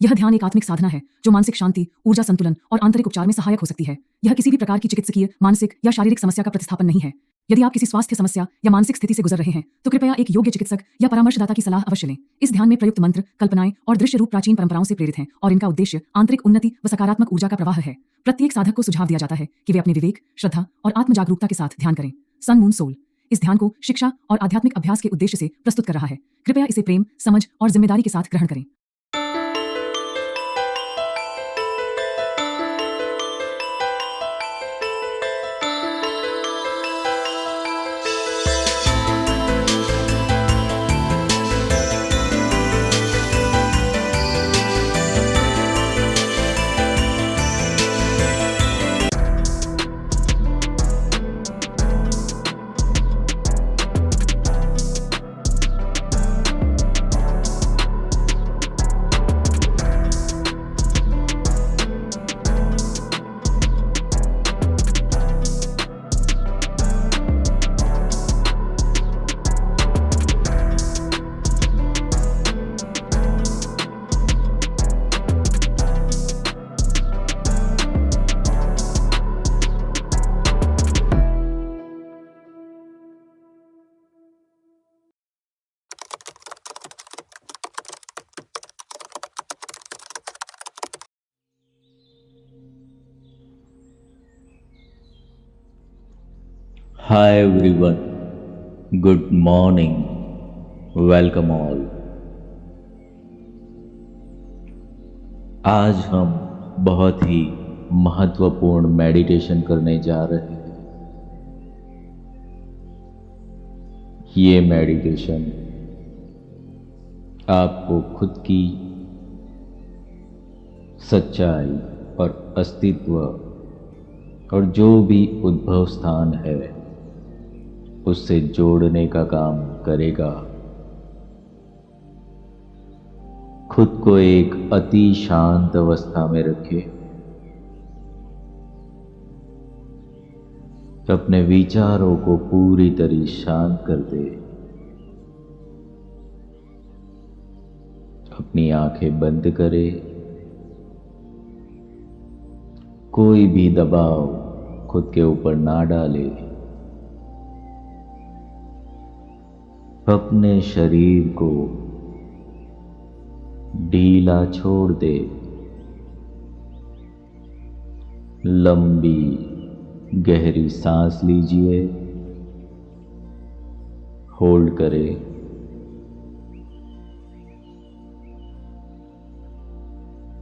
यह ध्यान एक आत्मिक साधना है जो मानसिक शांति, ऊर्जा संतुलन और आंतरिक उपचार में सहायक हो सकती है। यह किसी भी प्रकार की चिकित्सकीय, मानसिक या शारीरिक समस्या का प्रतिस्थापन नहीं है। यदि आप किसी स्वास्थ्य समस्या या मानसिक स्थिति से गुजर रहे हैं तो कृपया एक योग्य चिकित्सक या परामर्शदाता की सलाह अवश्य लें। इस ध्यान में प्रयुक्त मंत्र, कल्पनाएं और दृश्य रूप प्राचीन परंपराओं से प्रेरित हैं और इनका उद्देश्य आंतरिक उन्नति व सकारात्मक ऊर्जा का प्रवाह है। प्रत्येक साधक को सुझाव दिया जाता है कि वे अपने विवेक, श्रद्धा और आत्म जागरूकता के साथ ध्यान करें। सन मून सोल इस ध्यान को शिक्षा और आध्यात्मिक अभ्यास के उद्देश्य से प्रस्तुत कर रहा है। कृपया इसे प्रेम, समझ और जिम्मेदारी के साथ ग्रहण करें। Hi everyone, good morning, welcome all। आज हम बहुत ही महत्वपूर्ण मेडिटेशन करने जा रहे हैं। ये मेडिटेशन आपको खुद की सच्चाई और अस्तित्व और जो भी उद्भव स्थान है उससे जोड़ने का काम करेगा। खुद को एक अति शांत अवस्था में रखें। अपने विचारों को पूरी तरह शांत कर दे। अपनी आंखें बंद करें। कोई भी दबाव खुद के ऊपर ना डाले। अपने शरीर को ढीला छोड़ दे। लंबी गहरी सांस लीजिए, होल्ड करें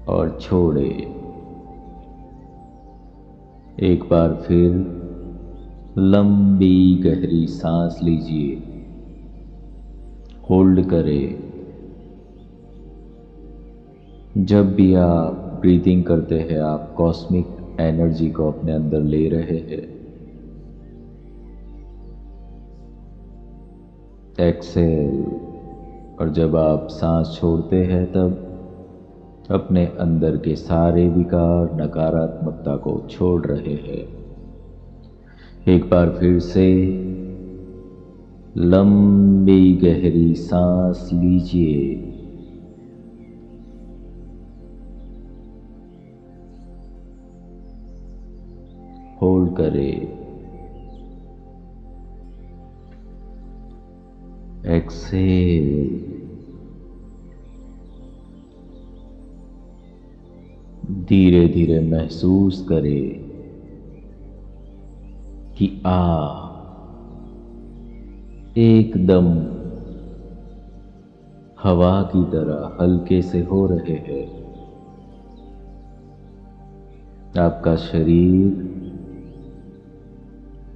और छोड़े। एक बार फिर लंबी गहरी सांस लीजिए, होल्ड करें। जब भी आप ब्रीथिंग करते हैं आप कॉस्मिक एनर्जी को अपने अंदर ले रहे हैं। एक्सेल, और जब आप सांस छोड़ते हैं तब अपने अंदर के सारे विकार, नकारात्मकता को छोड़ रहे हैं। एक बार फिर से लंबी गहरी सांस लीजिए, होल्ड करें, एक्सेल। धीरे धीरे महसूस करें कि एकदम हवा की तरह हल्के से हो रहे हैं। आपका शरीर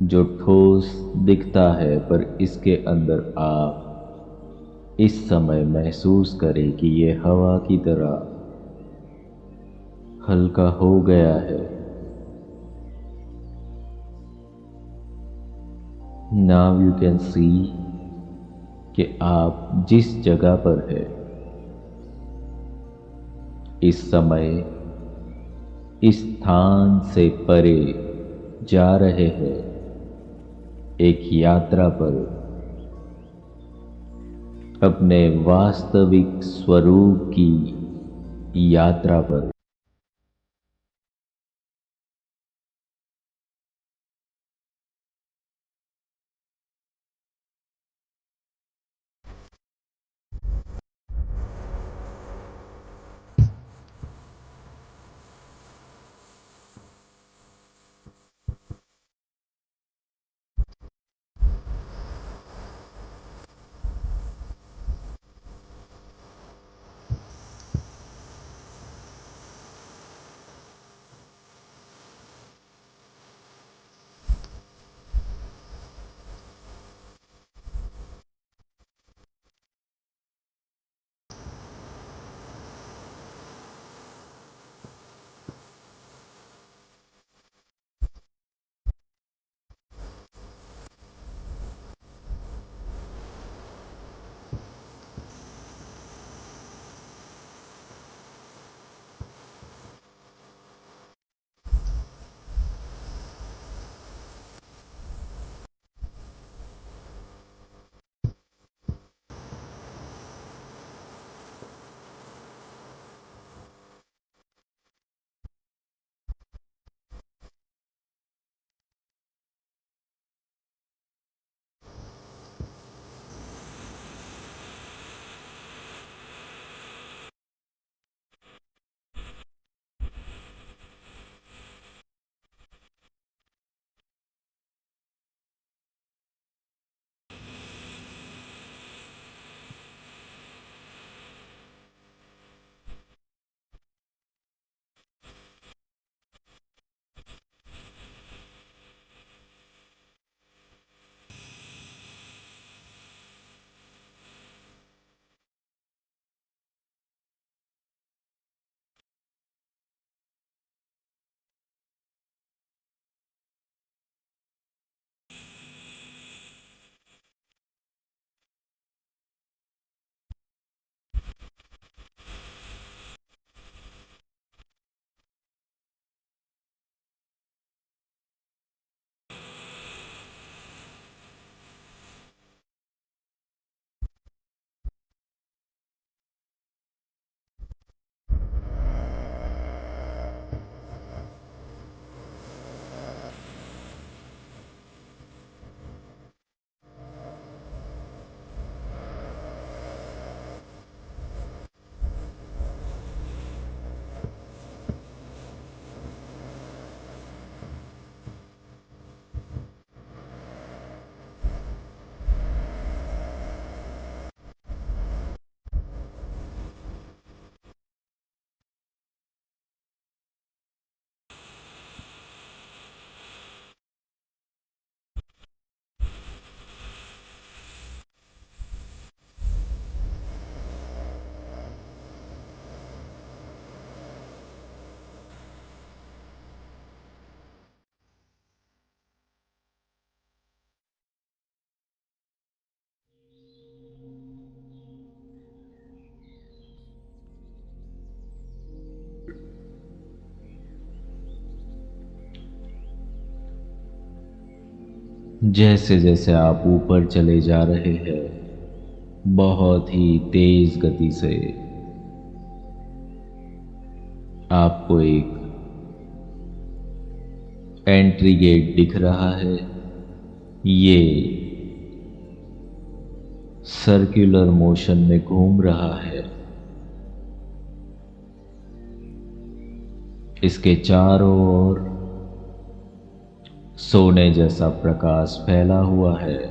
जो ठोस दिखता है पर इसके अंदर आप इस समय महसूस करें कि ये हवा की तरह हल्का हो गया है। Now you can see कि आप जिस जगह पर है इस समय इस स्थान से परे जा रहे हैं, एक यात्रा पर अपने वास्तविक स्वरूप की यात्रा पर। जैसे जैसे आप ऊपर चले जा रहे हैं, बहुत ही तेज गति से आपको एक एंट्री गेट दिख रहा है। ये सर्कुलर मोशन में घूम रहा है। इसके चारों ओर सोने जैसा प्रकाश फैला हुआ है।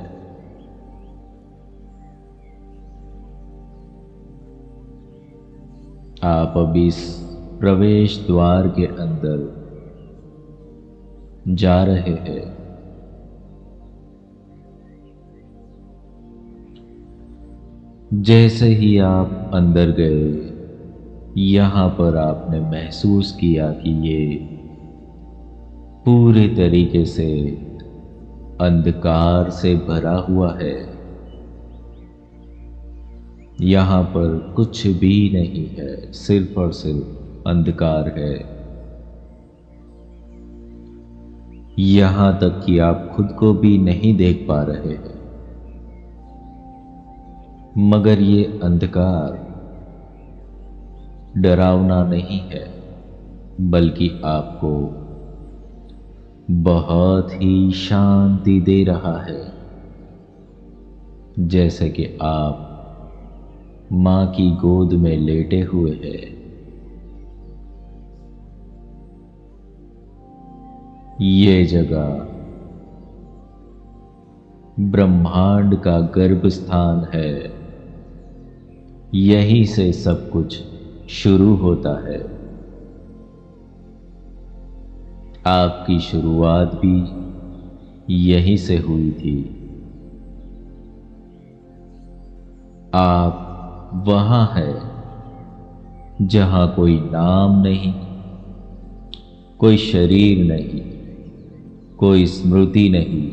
आप अभी इस प्रवेश द्वार के अंदर जा रहे हैं। जैसे ही आप अंदर गए, यहां पर आपने महसूस किया कि ये पूरे तरीके से अंधकार से भरा हुआ है। यहां पर कुछ भी नहीं है, सिर्फ और सिर्फ अंधकार है। यहां तक कि आप खुद को भी नहीं देख पा रहे हैं। मगर ये अंधकार डरावना नहीं है, बल्कि आपको बहुत ही शांति दे रहा है। जैसे कि आप माँ की गोद में लेटे हुए हैं। ये जगह ब्रह्मांड का गर्भ स्थान है। यहीं से सब कुछ शुरू होता है। आपकी शुरुआत भी यहीं से हुई थी। आप वहां हैं जहां कोई नाम नहीं, कोई शरीर नहीं, कोई स्मृति नहीं,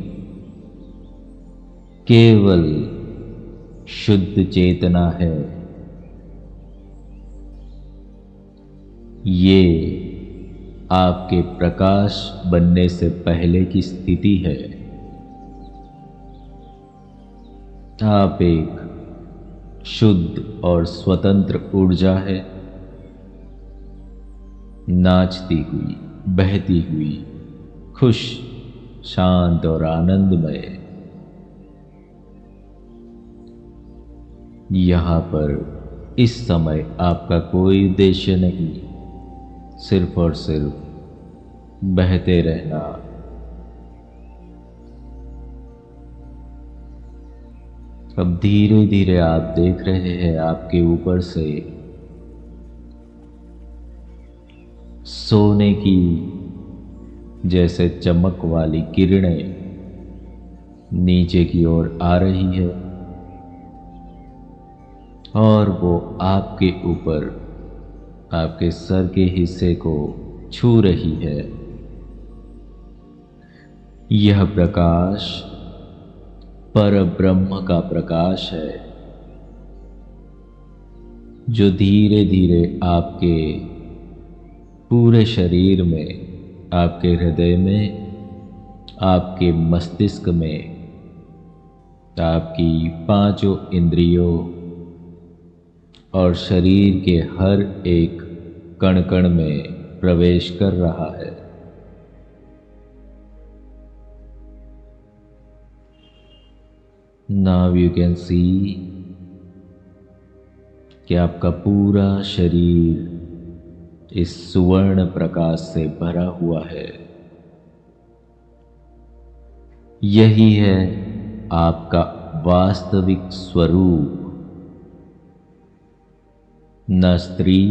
केवल शुद्ध चेतना है। ये आपके प्रकाश बनने से पहले की स्थिति है। आप एक शुद्ध और स्वतंत्र ऊर्जा है, नाचती हुई, बहती हुई, खुश, शांत और आनंदमय। यहाँ पर इस समय आपका कोई उद्देश्य नहीं, सिर्फ और सिर्फ बहते रहना। अब धीरे धीरे आप देख रहे हैं आपके ऊपर से सोने की जैसे चमक वाली किरणें नीचे की ओर आ रही है और वो आपके ऊपर, आपके सर के हिस्से को छू रही है। यह प्रकाश परब्रह्म का प्रकाश है, जो धीरे धीरे आपके पूरे शरीर में, आपके हृदय में, आपके मस्तिष्क में, आपकी पांचों इंद्रियों और शरीर के हर एक कण कण में प्रवेश कर रहा है। Now you can see कि आपका पूरा शरीर इस सुवर्ण प्रकाश से भरा हुआ है। यही है आपका वास्तविक स्वरूप। न स्त्री,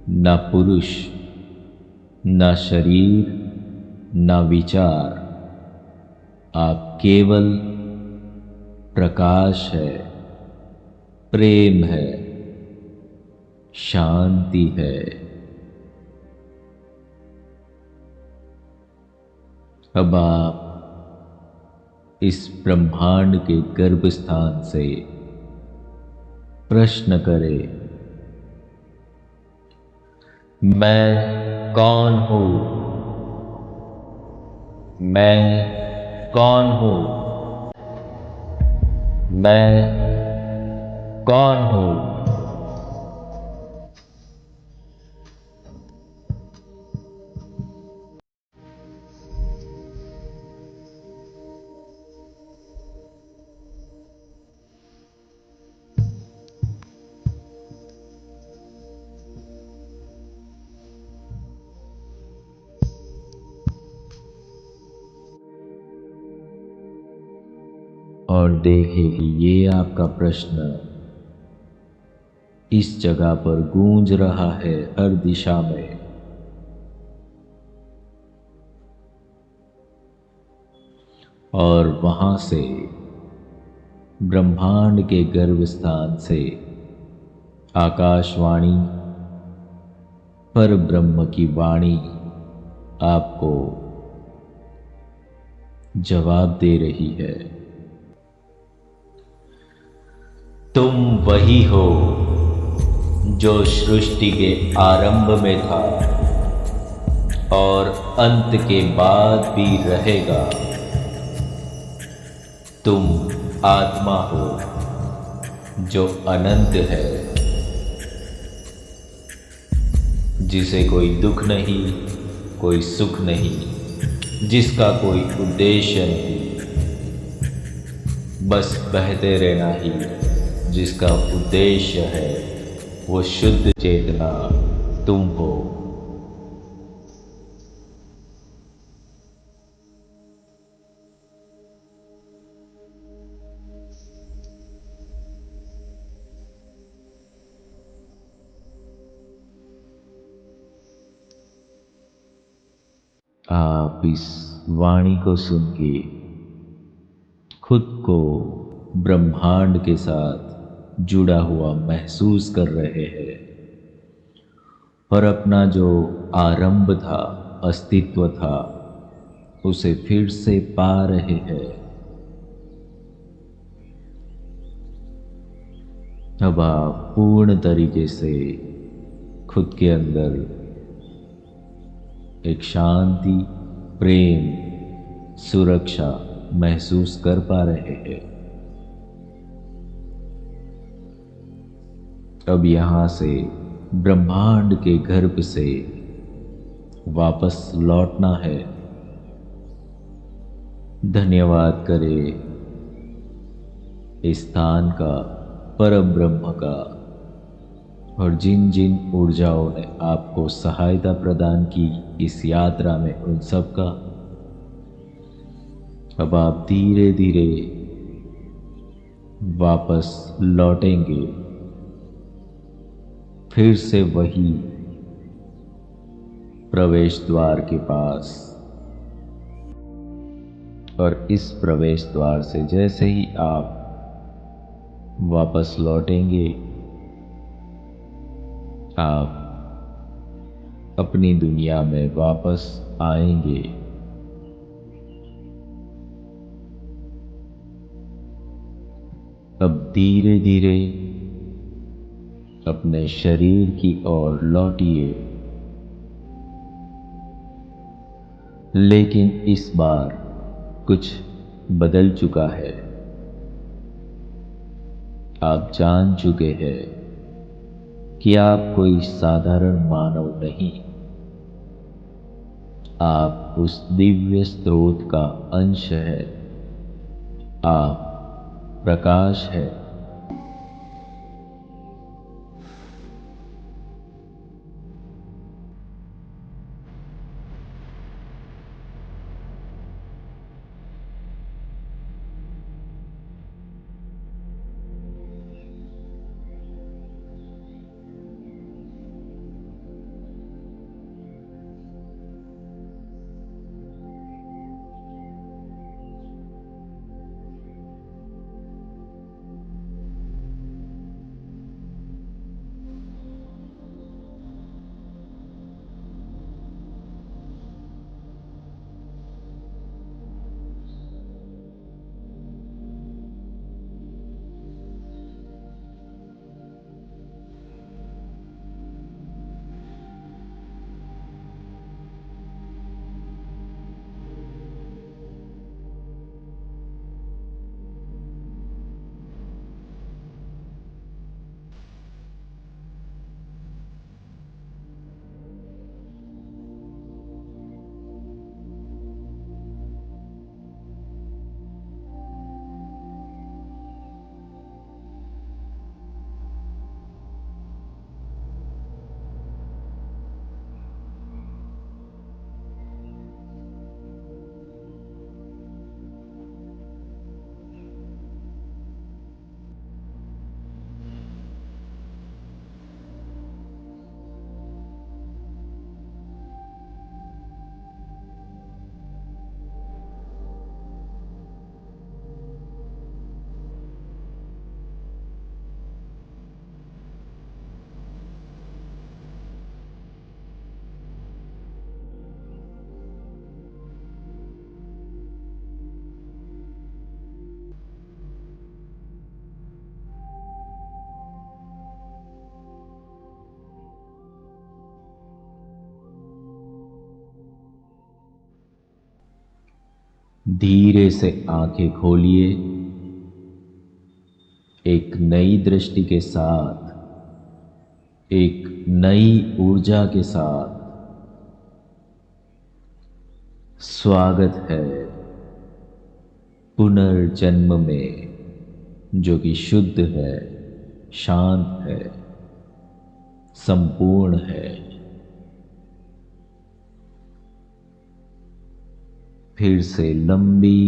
न पुरुष, न शरीर, न विचार, आप केवल प्रकाश है, प्रेम है, शांति है। अब आप इस ब्रह्मांड के गर्भ स्थान से प्रश्न करें, मैं कौन हूँ? मैं कौन हूँ? मैं कौन हूँ? और देखें कि ये आपका प्रश्न इस जगह पर गूंज रहा है हर दिशा में। और वहां से ब्रह्मांड के गर्भ स्थान से आकाशवाणी, पर ब्रह्म की वाणी आपको जवाब दे रही है। तुम वही हो जो सृष्टि के आरंभ में था और अंत के बाद भी रहेगा। तुम आत्मा हो जो अनंत है। जिसे कोई दुख नहीं, कोई सुख नहीं, जिसका कोई उद्देश्य नहीं, बस बहते रहना ही जिसका उद्देश्य है, वो शुद्ध चेतना तुम हो। आप इस वाणी को सुन के खुद को ब्रह्मांड के साथ जुड़ा हुआ महसूस कर रहे हैं और अपना जो आरंभ था, अस्तित्व था, उसे फिर से पा रहे हैं। अब आप पूर्ण तरीके से खुद के अंदर एक शांति, प्रेम, सुरक्षा महसूस कर पा रहे हैं। अब यहाँ से ब्रह्मांड के गर्भ से वापस लौटना है। धन्यवाद करें इस स्थान का, परम ब्रह्म का, और जिन जिन ऊर्जाओं ने आपको सहायता प्रदान की इस यात्रा में, उन सब का। अब आप धीरे धीरे वापस लौटेंगे, फिर से वही प्रवेश द्वार के पास। और इस प्रवेश द्वार से जैसे ही आप वापस लौटेंगे, आप अपनी दुनिया में वापस आएंगे। अब धीरे धीरे अपने शरीर की ओर लौटिए, लेकिन इस बार कुछ बदल चुका है। आप जान चुके हैं कि आप कोई साधारण मानव नहीं, आप उस दिव्य स्रोत का अंश है। आप प्रकाश है। धीरे से आंखें खोलिए। एक नई दृष्टि के साथ एक नई ऊर्जा के साथ स्वागत है पुनर्जन्म में, जो कि शुद्ध है, शांत है, संपूर्ण है। फिर से लंबी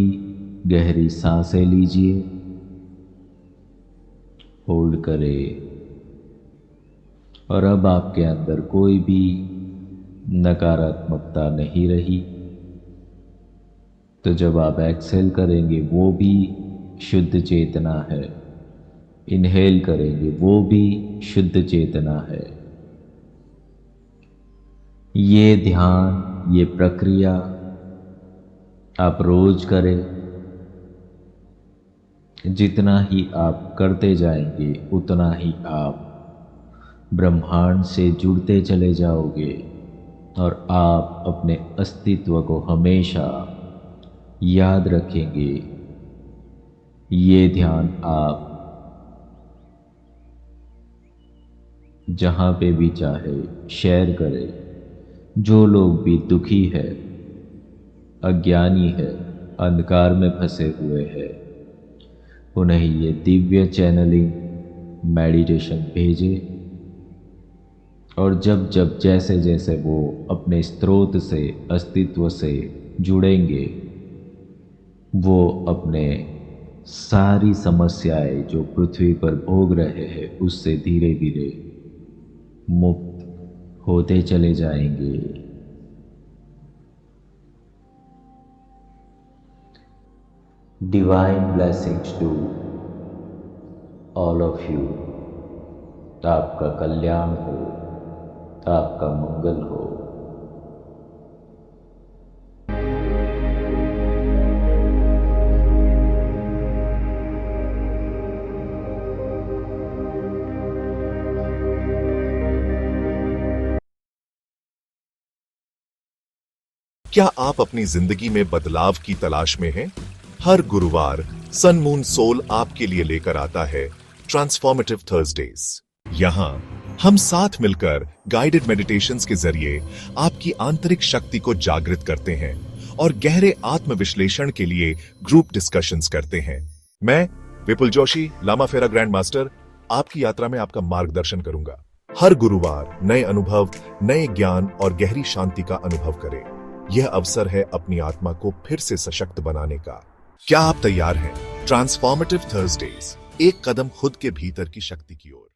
गहरी सांसें लीजिए, होल्ड करें और अब आपके अंदर कोई भी नकारात्मकता नहीं रही। तो जब आप एक्सहेल करेंगे वो भी शुद्ध चेतना है, इनहेल करेंगे वो भी शुद्ध चेतना है। ये ध्यान, ये प्रक्रिया आप रोज करें। जितना ही आप करते जाएंगे उतना ही आप ब्रह्मांड से जुड़ते चले जाओगे और आप अपने अस्तित्व को हमेशा याद रखेंगे। ये ध्यान आप जहाँ पे भी चाहे शेयर करें। जो लोग भी दुखी है, अज्ञानी है, अंधकार में फंसे हुए हैं, उन्हें ये दिव्य चैनलिंग मेडिटेशन भेजे और जब जब जैसे जैसे वो अपने स्रोत से, अस्तित्व से जुड़ेंगे, वो अपने सारी समस्याएं जो पृथ्वी पर भोग रहे हैं उससे धीरे धीरे मुक्त होते चले जाएंगे। Divine blessings to all of you. आपका कल्याण हो, आपका मंगल हो। क्या आप अपनी जिंदगी में बदलाव की तलाश में हैं? हर गुरुवार सन मून सोल आपके लिए लेकर आता है ट्रांसफॉर्मेटिव थर्सडेज। यहाँ हम साथ मिलकर गाइडेड मेडिटेशंस के जरिए आपकी आंतरिक शक्ति को जागृत करते हैं और गहरे आत्मविश्लेषण के लिए ग्रुप डिस्कशंस करते हैं। मैं विपुल जोशी, लामा फेरा ग्रैंड मास्टर, आपकी यात्रा में आपका मार्गदर्शन करूंगा। हर गुरुवार नए अनुभव, नए ज्ञान और गहरी शांति का अनुभव करें। यह अवसर है अपनी आत्मा को फिर से सशक्त बनाने का। क्या आप तैयार हैं? ट्रांसफॉर्मेटिव थर्सडेज, एक कदम खुद के भीतर की शक्ति की ओर।